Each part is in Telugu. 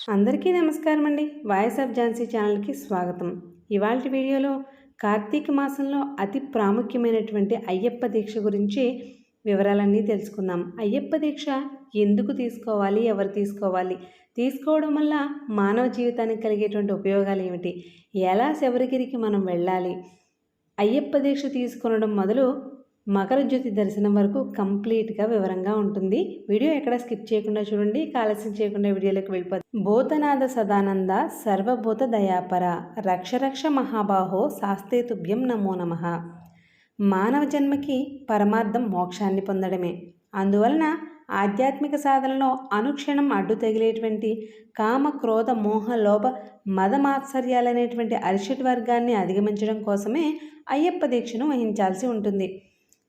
అందరికీ నమస్కారం అండి. వాయిస్ ఆఫ్ ఝాన్సీ ఛానల్‌కి స్వాగతం. ఇవాల్టి వీడియోలో కార్తీక మాసంలో అతి ప్రాముఖ్యమైనటువంటి అయ్యప్ప దీక్ష గురించి వివరాలన్నీ తెలుసుకుందాం. అయ్యప్ప దీక్ష ఎందుకు తీసుకోవాలి? ఎవరు తీసుకోవాలి? తీసుకోవడం వల్ల మానవ జీవితానికి కలిగేటువంటి ఉపయోగాలు ఏమిటి? ఎలా శబరిగిరికి మనం వెళ్ళాలి? అయ్యప్ప దీక్ష తీసుకొనడం మొదలు మకర జ్యోతి దర్శనం వరకు కంప్లీట్గా వివరంగా ఉంటుంది. వీడియో ఎక్కడ స్కిప్ చేయకుండా చూడండి. ఆలస్యం చేయకుండా వీడియోలోకి వెళ్ళిపోతుంది. భూతనాథ సదానంద సర్వభూత దయాపర రక్ష రక్ష మహాబాహో శాస్తే తుభ్యం నమో నమః. మానవ జన్మకి పరమార్థం మోక్షాన్ని పొందడమే. అందువలన ఆధ్యాత్మిక సాధనలో అనుక్షణం అడ్డు తగిలేటువంటి కామ క్రోధ మోహ లోభ మద మాత్సర్యాలనేటువంటి అరిషడ్ వర్గాన్ని అధిగమించడం కోసమే అయ్యప్ప దీక్షను వహించాల్సి ఉంటుంది.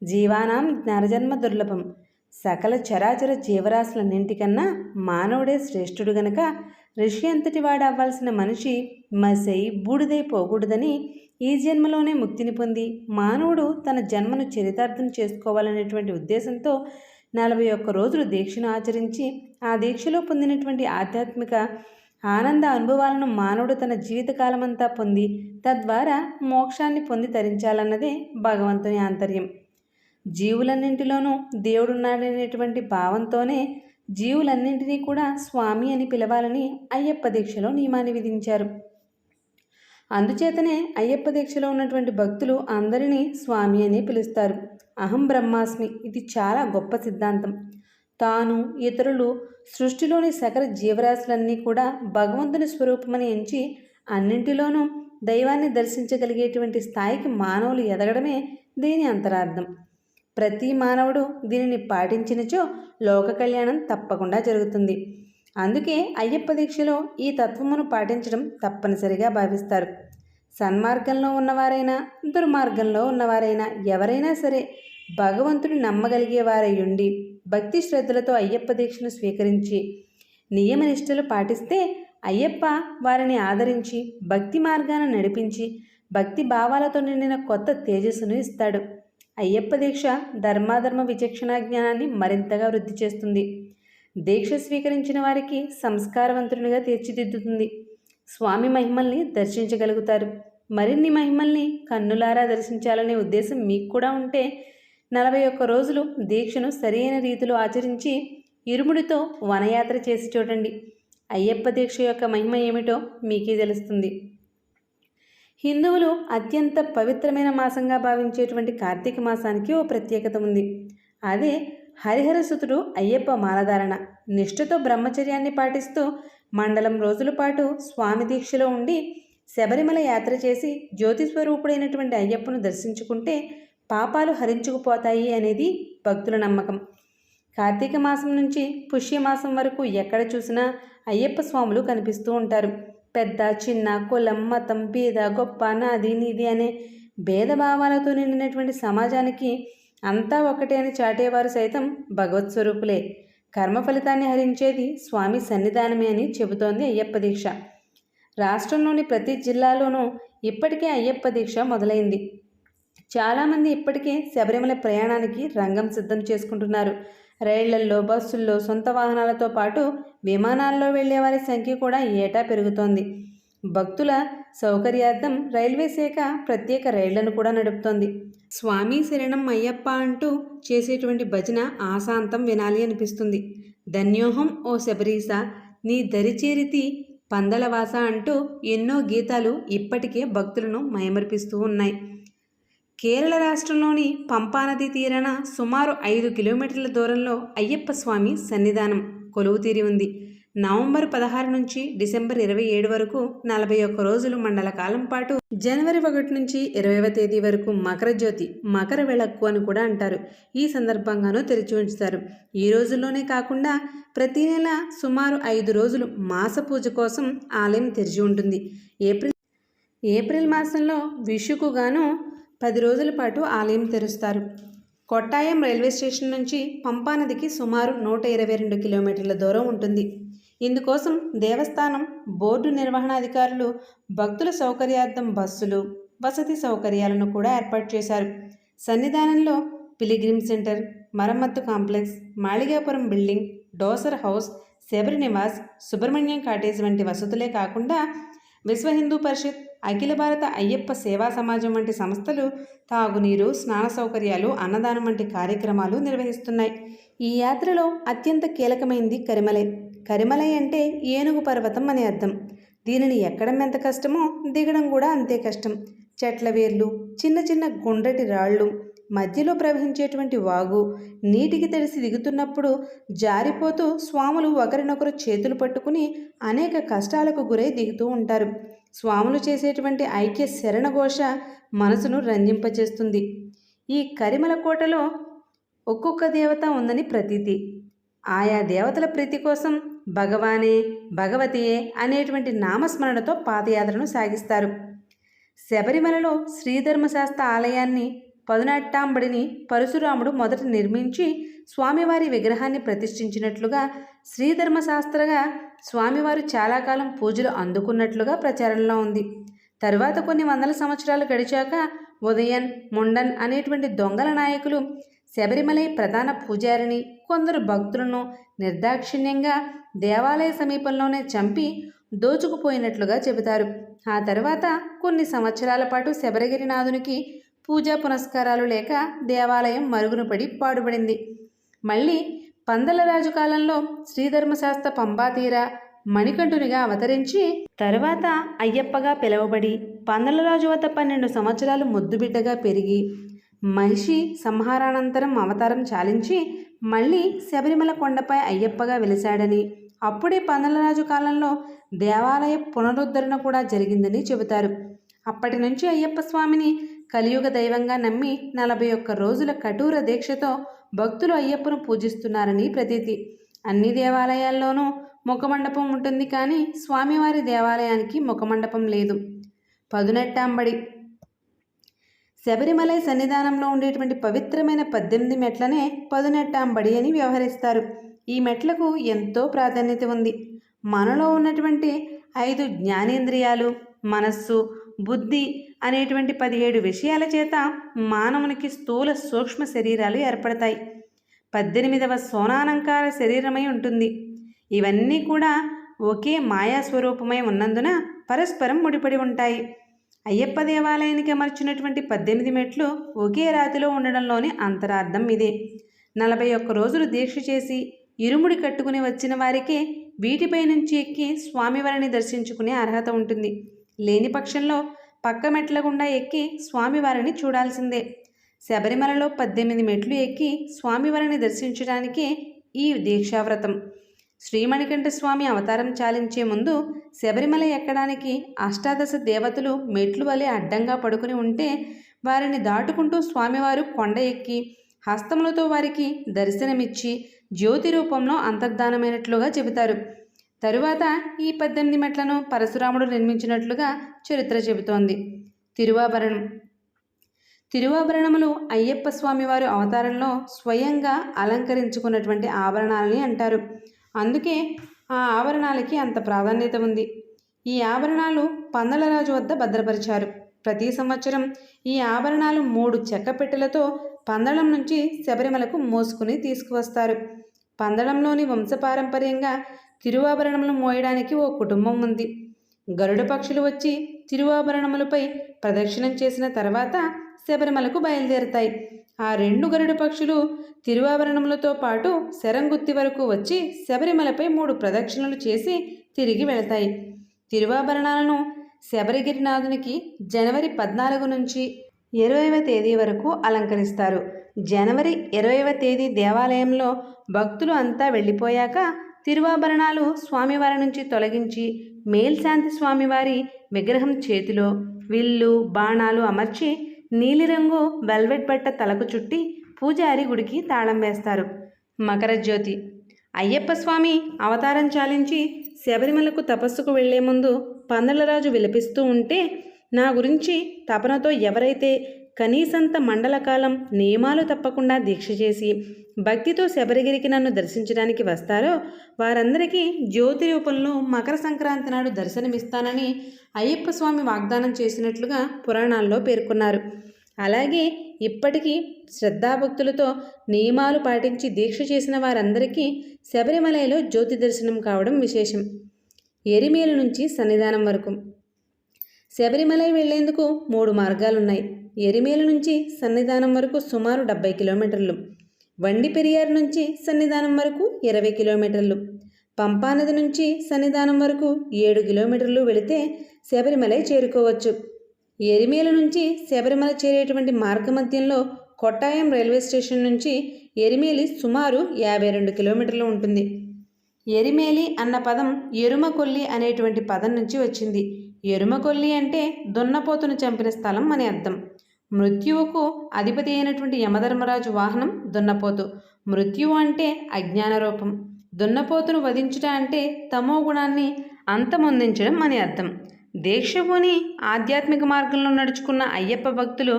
జీవానాం నరజన్మ దుర్లభం. సకల చరాచర జీవరాశులన్నింటికన్నా మానవుడే శ్రేష్ఠుడు గనక ఋషి అంతటి వాడు అవ్వాల్సిన మనిషి మసై బూడిదై పోకూడదని ఈ జన్మలోనే ముక్తిని పొంది మానవుడు తన జన్మను చరితార్థం చేసుకోవాలనేటువంటి ఉద్దేశంతో 41 రోజులు దీక్షను ఆచరించి ఆ దీక్షలో పొందినటువంటి ఆధ్యాత్మిక ఆనంద అనుభవాలను మానవుడు తన జీవితకాలమంతా పొంది తద్వారా మోక్షాన్ని పొంది తరించాలన్నదే భగవంతుని ఆంతర్యం. జీవులన్నింటిలోనూ దేవుడున్నాడనేటువంటి భావంతోనే జీవులన్నింటినీ కూడా స్వామి అని పిలవాలని అయ్యప్ప దీక్షలో నియమాన్ని విధించారు. అందుచేతనే అయ్యప్ప దీక్షలో ఉన్నటువంటి భక్తులు అందరినీ స్వామి అని పిలుస్తారు. అహం బ్రహ్మాస్మి, ఇది చాలా గొప్ప సిద్ధాంతం. తాను, ఇతరులు, సృష్టిలోని సకల జీవరాశులన్నీ కూడా భగవంతుని స్వరూపమని ఎంచి అన్నింటిలోనూ దైవాన్ని దర్శించగలిగేటువంటి స్థాయికి మానవులు ఎదగడమే దీని అంతరార్థం. ప్రతి మానవుడు దీనిని పాటించినచో లోక కళ్యాణం తప్పకుండా జరుగుతుంది. అందుకే అయ్యప్ప దీక్షలో ఈ తత్వమును పాటించడం తప్పనిసరిగా భావిస్తారు. సన్మార్గంలో ఉన్నవారైనా దుర్మార్గంలో ఉన్నవారైనా ఎవరైనా సరే భగవంతుని నమ్మగలిగేవారై ఉండి భక్తి శ్రద్ధలతో అయ్యప్ప దీక్షను స్వీకరించి నియమనిష్టలు పాటిస్తే అయ్యప్ప వారిని ఆదరించి భక్తి మార్గాన నడిపించి భక్తి భావాలతో నిండిన కొత్త తేజస్సును ఇస్తాడు. అయ్యప్ప దీక్ష ధర్మాధర్మ విచక్షణా జ్ఞానాన్ని మరింతగా వృద్ధి చేస్తుంది. దీక్ష స్వీకరించిన వారికి సంస్కారవంతునిగా తీర్చిదిద్దుతుంది. స్వామి మహిమల్ని దర్శించగలుగుతారు. మరిన్ని మహిమల్ని కన్నులారా దర్శించాలనే ఉద్దేశం మీకు కూడా ఉంటే 41 రోజులు దీక్షను సరైన రీతిలో ఆచరించి ఇరుముడితో వనయాత్ర చేసి చూడండి. అయ్యప్ప దీక్ష యొక్క మహిమ ఏమిటో మీకే తెలుస్తుంది. హిందువులు అత్యంత పవిత్రమైన మాసంగా భావించేటువంటి కార్తీక మాసానికి ఓ ప్రత్యేకత ఉంది. అదే హరిహరసుతుడు అయ్యప్ప మాలధారణ. నిష్ఠతో బ్రహ్మచర్యాన్ని పాటిస్తూ మండలం రోజుల పాటు స్వామి దీక్షలో ఉండి శబరిమల యాత్ర చేసి జ్యోతిస్వరూపుడైనటువంటి అయ్యప్పను దర్శించుకుంటే పాపాలు హరించుకుపోతాయి అనేది భక్తుల నమ్మకం. కార్తీక మాసం నుంచి పుష్యమాసం వరకు ఎక్కడ చూసినా అయ్యప్ప స్వాములు కనిపిస్తూ ఉంటారు. పెద్ద చిన్న కులం మతం పేద గొప్ప నాది నీది అనే భేదభావాలతో నిండినటువంటి సమాజానికి అంతా ఒకటే అని చాటేవారు సైతం భగవత్ స్వరూపులే. కర్మ ఫలితాన్ని హరించేది స్వామి సన్నిధానమే అని చెబుతోంది అయ్యప్ప దీక్ష. రాష్ట్రంలోని ప్రతి జిల్లాలోనూ ఇప్పటికే అయ్యప్ప దీక్ష మొదలైంది. చాలామంది ఇప్పటికే శబరిమల ప్రయాణానికి రంగం సిద్ధం చేసుకుంటున్నారు. రైళ్లల్లో, బస్సుల్లో, సొంత వాహనాలతో పాటు విమానాల్లో వెళ్లేవారి సంఖ్య కూడా ఏటా పెరుగుతోంది. భక్తుల సౌకర్యార్థం రైల్వే శాఖ ప్రత్యేక రైళ్లను కూడా నడుపుతోంది. స్వామి శరణం అయ్యప్ప అంటూ చేసేటువంటి భజన ఆశాంతం వినాలి అనిపిస్తుంది. ధన్యోహం ఓ శబరీస, నీ దరిచేరితి పందలవాస అంటూ ఎన్నో గీతాలు ఇప్పటికే భక్తులను మైమరిపిస్తూ ఉన్నాయి. కేరళ రాష్ట్రంలోని పంపానది తీరాన సుమారు 5 కిలోమీటర్ల దూరంలో అయ్యప్ప స్వామి సన్నిధానం కొలువుతీరి ఉంది. నవంబర్ 16 నుంచి డిసెంబర్ 27 వరకు 41 రోజులు మండల కాలం పాటు జనవరి 1 నుంచి 20వ తేదీ వరకు మకర జ్యోతి, మకర విళక్కు అని కూడా అంటారు. ఈ సందర్భంగానూ తెరిచి ఉంచుతారు. ఈ రోజుల్లోనే కాకుండా ప్రతి నెల సుమారు 5 రోజులు మాస పూజ కోసం ఆలయం తెరిచి ఉంటుంది. ఏప్రిల్ మాసంలో విషుకు గాను 10 రోజుల పాటు ఆలయం తెరుస్తారు. కొట్టాయం రైల్వే స్టేషన్ నుంచి పంపానదికి సుమారు 122 కిలోమీటర్ల దూరం ఉంటుంది. ఇందుకోసం దేవస్థానం బోర్డు నిర్వహణాధికారులు భక్తుల సౌకర్యార్థం బస్సులు, వసతి సౌకర్యాలను కూడా ఏర్పాటు చేశారు. సన్నిధానంలో పిలిగ్రిమ్ సెంటర్, మరమ్మత్తు complex, Malikappuram building, donor house, Sabari Nivas, Subrahmanyam cottage వంటి వసతులే కాకుండా విశ్వ హిందూ పరిషత్, అఖిల భారత అయ్యప్ప సేవా సమాజం వంటి సంస్థలు తాగునీరు, స్నాన సౌకర్యాలు, అన్నదానం వంటి కార్యక్రమాలు నిర్వహిస్తున్నాయి. ఈ యాత్రలో అత్యంత కీలకమైంది కరిమలై. కరిమలై అంటే ఏనుగు పర్వతం అని అర్థం. దీనిని ఎక్కడం ఎంత కష్టమో దిగడం కూడా అంతే కష్టం. చెట్ల వేర్లు, చిన్న చిన్న గుండ్రటి రాళ్ళు, మధ్యలో ప్రవహించేటువంటి వాగు, నీటికి తడిసి దిగుతున్నప్పుడు జారిపోతూ స్వాములు ఒకరినొకరు చేతులు పట్టుకుని అనేక కష్టాలకు గురై దిగుతూ ఉంటారు. స్వాములు చేసేటువంటి ఐక్య శరణఘోష మనసును రంజింపచేస్తుంది. ఈ కరిమల కోటలో ఒక్కొక్క దేవత ఉందని ప్రతీతి. ఆయా దేవతల ప్రీతి కోసం భగవానే, భగవతియే అనేటువంటి నామస్మరణతో పాదయాత్రను సాగిస్తారు. శబరిమలలో శ్రీధర్మశాస్త్ర ఆలయాన్ని, పదునెట్టాంబడిని పరశురాముడు మొదట నిర్మించి స్వామివారి విగ్రహాన్ని ప్రతిష్ఠించినట్లుగా, శ్రీధర్మశాస్త్రగా స్వామివారు చాలా కాలం పూజలు అందుకున్నట్లుగా ప్రచారంలో ఉంది. తరువాత కొన్ని వందల సంవత్సరాలు గడిచాక ఉదయన్, ముండన్ అనేటువంటి దొంగల నాయకులు శబరిమలై ప్రధాన పూజారిని, కొందరు భక్తులను నిర్దాక్షిణ్యంగా దేవాలయ సమీపంలోనే చంపి దోచుకుపోయినట్లుగా చెబుతారు. ఆ తర్వాత కొన్ని సంవత్సరాల పాటు శబరిగిరినాథునికి పూజా పునస్కారాలు లేక దేవాలయం మరుగున పడి పాడుపడింది. మళ్ళీ పందలరాజు కాలంలో శ్రీధర్మశాస్త్ర పంబాతీర మణికంఠునిగా అవతరించి తరువాత అయ్యప్పగా పిలువబడి పందలరాజు వద్ద 12 సంవత్సరాలు ముద్దుబిడ్డగా పెరిగి మహిషి సంహారానంతరం అవతారం చాలించి మళ్ళీ శబరిమల కొండపై అయ్యప్పగా వెలిశాడని, అప్పుడే పందలరాజు కాలంలో దేవాలయ పునరుద్ధరణ కూడా జరిగిందని చెబుతారు. అప్పటి నుంచి అయ్యప్ప స్వామిని కలియుగ దైవంగా నమ్మి 41 రోజుల కఠోర దీక్షతో భక్తులు అయ్యప్పను పూజిస్తున్నారని ప్రతీతి. అన్ని దేవాలయాల్లోనూ ముఖమండపం ఉంటుంది, కానీ స్వామివారి దేవాలయానికి ముఖమండపం లేదు. పదునెట్టాంబడి శబరిమలై సన్నిధానంలో ఉండేటువంటి పవిత్రమైన 18 మెట్లనే పదునెట్టాంబడి అని వ్యవహరిస్తారు. ఈ మెట్లకు ఎంతో ప్రాధాన్యత ఉంది. మనలో ఉన్నటువంటి 5 జ్ఞానేంద్రియాలు, మనస్సు, బుద్ధి అనేటువంటి 17 విషయాల చేత మానవునికి స్థూల సూక్ష్మ శరీరాలు ఏర్పడతాయి. 18వ సోనానంకార శరీరమై ఉంటుంది. ఇవన్నీ కూడా ఒకే మాయాస్వరూపమై ఉన్నందున పరస్పరం ముడిపడి ఉంటాయి. అయ్యప్ప దేవాలయానికి అమర్చినటువంటి 18 మెట్లు ఒకే రాతిలో ఉండడంలోని అంతరార్థం ఇదే. 41 రోజులు దీక్ష చేసి ఇరుముడి కట్టుకుని వచ్చిన వారికే వీటిపై నుంచి ఎక్కి స్వామివారిని దర్శించుకునే అర్హత ఉంటుంది. లేని పక్షంలో పక్క మెట్ల గుండా ఎక్కి స్వామివారిని చూడాల్సిందే. శబరిమలలో 18 మెట్లు ఎక్కి స్వామివారిని దర్శించడానికే ఈ దీక్షావ్రతం. శ్రీమణికంఠ స్వామి అవతారం చాలించే ముందు శబరిమల ఎక్కడానికి అష్టాదశ దేవతలు మెట్లు వలె అడ్డంగా పడుకుని ఉంటే వారిని దాటుకుంటూ స్వామివారు కొండ ఎక్కి హస్తములతో వారికి దర్శనమిచ్చి జ్యోతి రూపంలో అంతర్ధానమైనట్లుగా చెబుతారు. తరువాత ఈ 18 మెట్లను పరశురాముడు నిర్మించినట్లుగా చరిత్ర చెబుతోంది. తిరువాభరణములు అయ్యప్ప స్వామివారు అవతారంలో స్వయంగా అలంకరించుకున్నటువంటి ఆభరణాలని అంటారు. అందుకే ఆ ఆభరణాలకి అంత ప్రాధాన్యత ఉంది. ఈ ఆభరణాలు పందలరాజు వద్ద భద్రపరిచారు. ప్రతి సంవత్సరం ఈ ఆభరణాలు 3 చెక్క పెట్టెలతో పందళం నుంచి శబరిమలకు మోసుకుని తీసుకువస్తారు. పందళంలోని వంశపారంపర్యంగా తిరువాభరణములు మోయడానికి ఓ కుటుంబం ఉంది. గరుడ పక్షులు వచ్చి తిరువాభరణములపై ప్రదక్షిణం చేసిన తర్వాత శబరిమలకు బయలుదేరుతాయి. ఆ 2 గరుడ పక్షులు తిరువాభరణములతో పాటు శరంగుత్తి వరకు వచ్చి శబరిమలపై 3 ప్రదక్షిణలు చేసి తిరిగి వెళతాయి. తిరువాభరణాలను శబరిగిరినాథునికి జనవరి 14 నుంచి 20వ తేదీ వరకు అలంకరిస్తారు. జనవరి 20వ తేదీ దేవాలయంలో భక్తులు అంతా వెళ్ళిపోయాక తిరువాభరణాలు స్వామివారి నుంచి తొలగించి మేల్శాంతి స్వామివారి విగ్రహం చేతిలో విల్లు, బాణాలు అమర్చి నీలిరంగు వెల్వెట్ బట్ట తలకు చుట్టి పూజారి గుడికి తాళం వేస్తారు. మకర జ్యోతి అయ్యప్ప స్వామి అవతారం చాలించి శబరిమలకు తపస్సుకు వెళ్లే ముందు పందలరాజు విలపిస్తూ ఉంటే, నా గురించి తపనతో ఎవరైతే కనీసంత మండల కాలం నియమాలు తప్పకుండా దీక్ష చేసి భక్తితో శబరిగిరికి నన్ను దర్శించడానికి వస్తారో వారందరికీ జ్యోతి రూపంలో మకర సంక్రాంతి నాడు దర్శనమిస్తానని అయ్యప్ప స్వామి వాగ్దానం చేసినట్లుగా పురాణాల్లో పేర్కొన్నారు. అలాగే ఇప్పటికీ శ్రద్ధాభక్తులతో నియమాలు పాటించి దీక్ష చేసిన వారందరికీ శబరిమలలో జ్యోతి దర్శనం కావడం విశేషం. ఎరిమేలు నుంచి సన్నిధానం వరకు శబరిమలై వెళ్లేందుకు 3 మార్గాలున్నాయి. ఎరిమేలు నుంచి సన్నిధానం వరకు సుమారు 70 కిలోమీటర్లు, వండిపెరియార్ నుంచి సన్నిధానం వరకు 20 కిలోమీటర్లు, పంపానది నుంచి సన్నిధానం వరకు 7 కిలోమీటర్లు వెళితే శబరిమలై చేరుకోవచ్చు. ఎరిమేలు నుంచి శబరిమల చేరేటువంటి మార్గమధ్యంలో కొట్టాయం రైల్వే స్టేషన్ నుంచి ఎరిమేలి సుమారు 52 కిలోమీటర్లు ఉంటుంది. ఎరిమేలి అన్న పదం ఎరుమకొల్లి అనేటువంటి పదం నుంచి వచ్చింది. ఎరుమకొల్లి అంటే దున్నపోతును చంపిన స్థలం అని అర్థం. మృత్యువుకు అధిపతి అయినటువంటి యమధర్మరాజు వాహనం దున్నపోతు. మృత్యువు అంటే అజ్ఞాన రూపం. దున్నపోతును వధించుట అంటే తమో గుణాన్ని అంతమొందించడం అని అర్థం. దీక్షభూని ఆధ్యాత్మిక మార్గంలో నడుచుకున్న అయ్యప్ప భక్తులు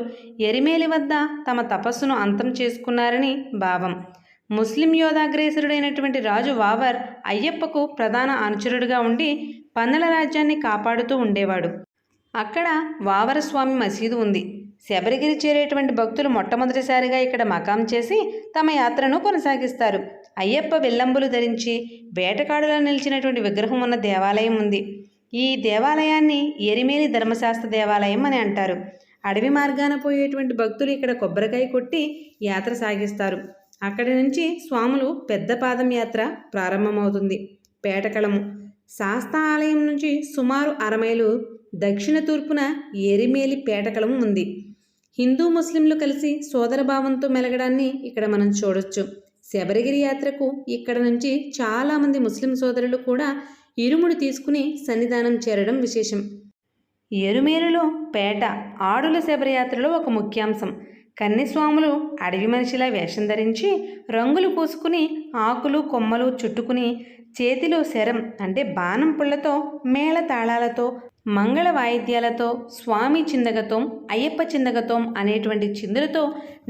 ఎరిమేలి వద్ద తమ తపస్సును అంతం చేసుకున్నారని భావం. ముస్లిం యోధాగ్రేసరుడైనటువంటి రాజు వావర్ అయ్యప్పకు ప్రధాన అనుచరుడుగా ఉండి పన్నల రాజ్యాన్ని కాపాడుతూ ఉండేవాడు. అక్కడ వావరస్వామి మసీదు ఉంది. శబరిగిరి చేరేటువంటి భక్తులు మొట్టమొదటిసారిగా ఇక్కడ మకాం చేసి తమ యాత్రను కొనసాగిస్తారు. అయ్యప్ప విల్లంబులు ధరించి వేటకాడులా నిలిచినటువంటి విగ్రహం ఉన్న దేవాలయం ఉంది. ఈ దేవాలయాన్ని ఎరిమేలి ధర్మశాస్త్ర దేవాలయం అని అంటారు. అడవి మార్గాన పోయేటువంటి భక్తులు ఇక్కడ కొబ్బరికాయ కొట్టి యాత్ర సాగిస్తారు. అక్కడి నుంచి స్వాములు పెద్ద పాదం యాత్ర ప్రారంభమవుతుంది. పేటకళము శాస్తా ఆలయం నుంచి సుమారు 60 మైలు దక్షిణ తూర్పున ఎరిమేలి పేటకళము ఉంది. హిందూ ముస్లింలు కలిసి సోదరభావంతో మెలగడాన్ని ఇక్కడ మనం చూడొచ్చు. శబరిగిరి యాత్రకు ఇక్కడ నుంచి చాలామంది ముస్లిం సోదరులు కూడా ఇరుముడి తీసుకుని సన్నిధానం చేరడం విశేషం. ఎరుమేలులో పేట ఆడుల శబరియాత్రలో ఒక ముఖ్యాంశం. కన్యస్వాములు అడవి మనిషిలా వేషం ధరించి రంగులు పూసుకుని ఆకులు కొమ్మలు చుట్టుకుని చేతిలో శరం అంటే బాణం పుళ్లతో మేళ తాళాలతో మంగళ వాయిద్యాలతో స్వామి చిందగతోం అయ్యప్ప చిందగతోం అనేటువంటి చిందులతో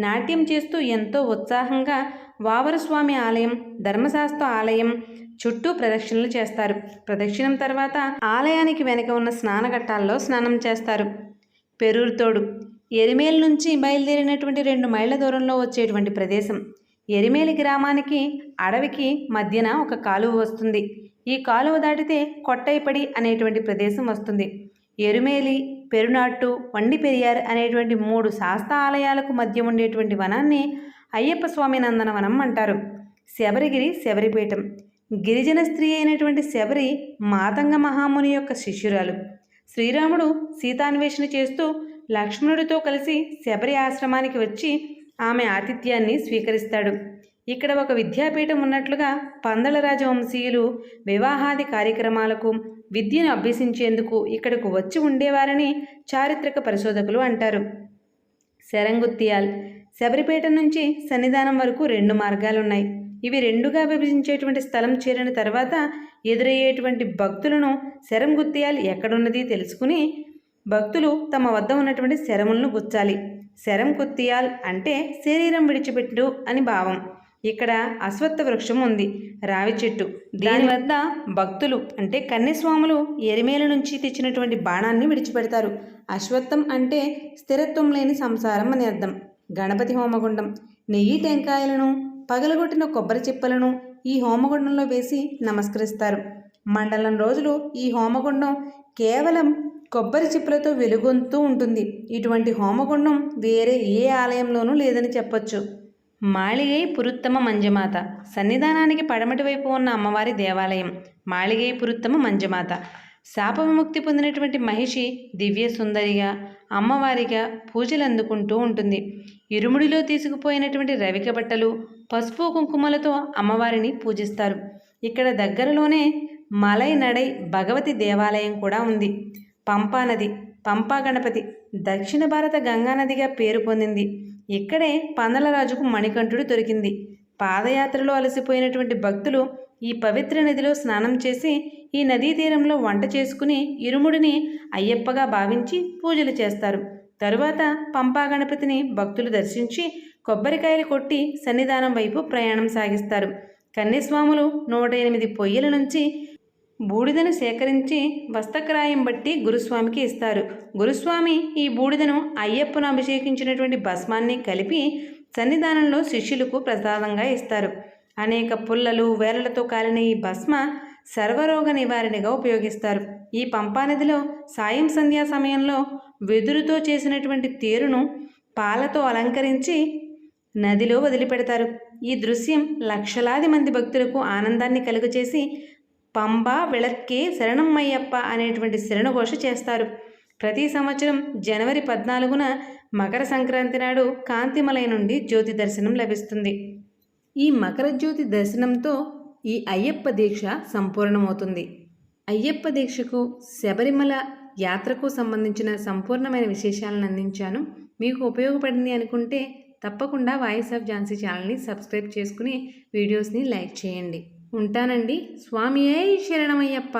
నాట్యం చేస్తూ ఎంతో ఉత్సాహంగా వావరస్వామి ఆలయం ధర్మశాస్త్ర ఆలయం చుట్టూ ప్రదక్షిణలు చేస్తారు. ప్రదక్షిణం తర్వాత ఆలయానికి వెనక ఉన్న స్నానఘట్టాల్లో స్నానం చేస్తారు. పెరూరుతోడు ఎరిమేలి నుంచి బయలుదేరినటువంటి 2 మైళ్ళ దూరంలో వచ్చేటువంటి ప్రదేశం. ఎరిమేలి గ్రామానికి అడవికి మధ్యన ఒక కాలువ వస్తుంది. ఈ కాలువ దాటితే కొట్టైపడి అనేటువంటి ప్రదేశం వస్తుంది. ఎరుమేలి, పెరునాట్టు, వండిపెరియార్ అనేటువంటి 3 శాస్త్ర ఆలయాలకు మధ్య ఉండేటువంటి వనాన్ని అయ్యప్ప స్వామి నందనవనం అంటారు. శబరిగిరి శబరిపీఠం. గిరిజన స్త్రీ అయినటువంటి శబరి మాతంగ మహాముని యొక్క శిష్యురాలు. శ్రీరాముడు సీతాన్వేషణ చేస్తూ లక్ష్మణుడితో కలిసి శబరి ఆశ్రమానికి వచ్చి ఆమె ఆతిథ్యాన్ని స్వీకరిస్తాడు. ఇక్కడ ఒక విద్యాపీఠం ఉన్నట్లుగా పందల రాజవంశీయులు వివాహాది కార్యక్రమాలకు విద్యను అభ్యసించేందుకు ఇక్కడకు వచ్చి ఉండేవారని చారిత్రక పరిశోధకులు అంటారు. శరంగుత్తియాల్. శబరిపేట నుంచి సన్నిధానం వరకు 2 మార్గాలున్నాయి. ఇవి 2గా విభజించేటువంటి స్థలం చేరిన తర్వాత ఎదురయ్యేటువంటి భక్తులను శరంగుత్తియాల్ ఎక్కడున్నది తెలుసుకుని భక్తులు తమ వద్ద ఉన్నటువంటి శరములను గుచ్చాలి. శరంగుత్తియాల్ అంటే శరీరం విడిచిపెట్టు అని భావం. ఇక్కడ అశ్వత్థ వృక్షం ఉంది, రావి చెట్టు. దీని వద్ద భక్తులు అంటే కన్యస్వాములు ఎరిమేల నుంచి తెచ్చినటువంటి బాణాన్ని విడిచిపెడతారు. అశ్వత్థం అంటే స్థిరత్వం లేని సంసారం అని అర్థం. గణపతి హోమగుండం. నెయ్యి టెంకాయలను పగలగొట్టిన కొబ్బరి చిప్పలను ఈ హోమగుండంలో వేసి నమస్కరిస్తారు. మండలం రోజులు ఈ హోమగుండం కేవలం కొబ్బరి చిప్పలతో వెలుగొందుతూ ఉంటుంది. ఇటువంటి హోమగుండం వేరే ఏ ఆలయంలోనూ లేదని చెప్పొచ్చు. మాళిగై పురుత్తమ మంజమాత. సన్నిధానానికి పడమటి వైపు ఉన్న అమ్మవారి దేవాలయం మాళిగై పురుత్తమ మంజమాత. శాప విముక్తి పొందినటువంటి మహిషి దివ్య సుందరిగా అమ్మవారిగా పూజలు అందుకుంటూ ఉంటుంది. ఇరుముడిలో తీసుకుపోయినటువంటి రవిక బట్టలు పసుపు కుంకుమలతో అమ్మవారిని పూజిస్తారు. ఇక్కడ దగ్గరలోనే మలై నడై భగవతి దేవాలయం కూడా ఉంది. పంపానది పంపా గణపతి దక్షిణ భారత గంగానదిగా పేరు పొందింది. ఇక్కడే పందలరాజుకు మణికంఠుడు దొరికింది. పాదయాత్రలో అలసిపోయినటువంటి భక్తులు ఈ పవిత్ర నదిలో స్నానం చేసి ఈ నదీ తీరంలో వంట చేసుకుని ఇరుముడిని అయ్యప్పగా భావించి పూజలు చేస్తారు. తరువాత పంపా గణపతిని భక్తులు దర్శించి కొబ్బరికాయలు కొట్టి సన్నిధానం వైపు ప్రయాణం సాగిస్తారు. కన్యస్వాములు 108 పొయ్యిల నుంచి బూడిదను సేకరించి వస్త్రక్రాయం బట్టి గురుస్వామికి ఇస్తారు. గురుస్వామి ఈ బూడిదను అయ్యప్పను అభిషేకించినటువంటి భస్మాన్ని కలిపి సన్నిధానంలో శిష్యులకు ప్రసాదంగా ఇస్తారు. అనేక పుల్లలు వేలలతో కాలిన ఈ భస్మ సర్వరోగ నివారణగా ఉపయోగిస్తారు. ఈ పంపానదిలో సాయం సంధ్యా సమయంలో వెదురుతో చేసినటువంటి తేరును పాలతో అలంకరించి నదిలో వదిలిపెడతారు. ఈ దృశ్యం లక్షలాది మంది భక్తులకు ఆనందాన్ని కలుగచేసి పంబా విళక్కే శరణమయ్యప్ప అనేటువంటి శరణఘోష చేస్తారు. ప్రతి సంవత్సరం జనవరి 14న మకర సంక్రాంతి నాడు కాంతిమలై నుండి జ్యోతి దర్శనం లభిస్తుంది. ఈ మకర జ్యోతి దర్శనంతో ఈ అయ్యప్ప దీక్ష సంపూర్ణమవుతుంది. అయ్యప్ప దీక్షకు శబరిమల యాత్రకు సంబంధించిన సంపూర్ణమైన విశేషాలను అందించాను. మీకు ఉపయోగపడింది అనుకుంటే తప్పకుండా వాయిస్ ఆఫ్ ఝాన్సీ ఛానల్ని సబ్స్క్రైబ్ చేసుకుని వీడియోస్ని లైక్ చేయండి. ఉంటానండి. స్వామియే శరణమయ్యప్ప.